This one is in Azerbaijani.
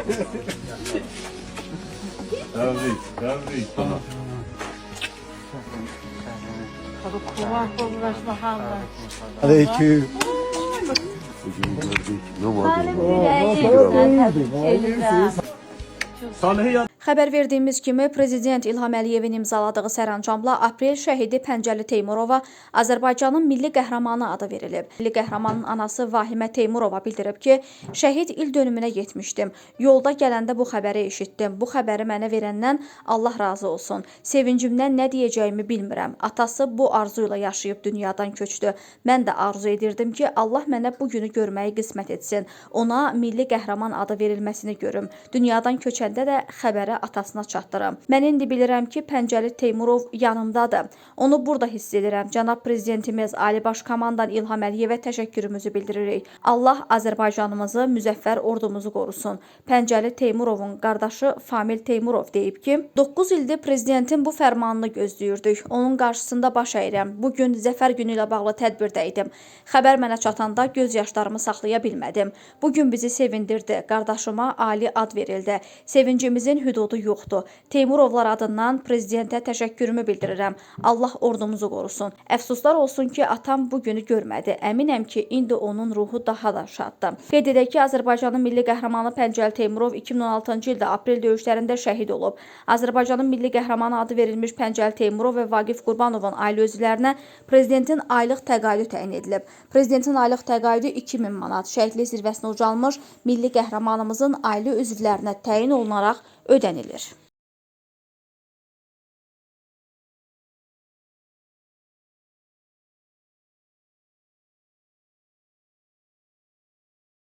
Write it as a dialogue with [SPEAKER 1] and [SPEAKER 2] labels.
[SPEAKER 1] Tebrik, tebrik.
[SPEAKER 2] Aleyküm.
[SPEAKER 3] Xəbər verdiyimiz kimi, Prezident İlham Əliyevin imzaladığı sərəncamla aprel şəhidi Pəncəli Teymurova Azərbaycanın milli qəhrəmanı adı verilib. Milli qəhrəmanın anası Vahimə Teymurova bildirib ki, şəhid il dönümünə yetmişdim. Yolda gələndə bu xəbəri eşitdim. Bu xəbəri mənə verəndən Allah razı olsun. Sevincimdən nə deyəcəyimi bilmirəm. Atası bu arzu ilə yaşayıb dünyadan köçdü. Mən də arzu edirdim ki, Allah mənə bu günü görməyi qismət etsin. Ona milli qəhrəman adı verilməsini görüm. Dünyadan köçəndə də xəbəri atasına çatdırım. Mən indi bilirəm ki, Pəncəli Teymurov yanımdadır. Onu burada hiss edirəm. Cənab Prezidentimiz Ali Baş Komandan İlham Əliyevə təşəkkürümüzü bildiririk. Allah Azərbaycanımızı, müzəffər ordumuzu qorusun. Pəncəli Teymurovun qardaşı Famil Teymurov deyib ki, 9 ildir Prezidentin bu fərmanını gözləyirdik. Onun qarşısında baş əyirəm. Bugün Zəfər günü ilə bağlı tədbirdə idim. Xəbər mənə çatanda göz yaşlarımı saxlaya bilmədim. Bugün bizi sevindirdi. Qardaşıma ali ad verildi. Sevincimizin hüdudu yoxdur. Teymurovlar adından Prezidentə təşəkkürümü bildirirəm. Allah ordumuzu qorusun. Əfsuslar olsun ki, atam bu günü görmədi. Əminəm ki, indi onun ruhu daha da şaddır. Qeyd edək ki, Azərbaycanın milli qəhrəmanı Pəncəli Teymurov 2016-cı ildə aprel döyüşlərində şəhid olub. Azərbaycanın milli qəhrəmanı adı verilmiş Pəncəli Teymurov və Vaqif Qurbanovun ailə üzvlərinə Prezidentin aylıq təqaüdü təyin edilib. Prezidentin aylıq təqaüdü 2000 manat. Şəhidlik zirvəsinə ucalmış milli qəhrəmanımızın ailə üzvlərinə təyin olunaraq ödənilir.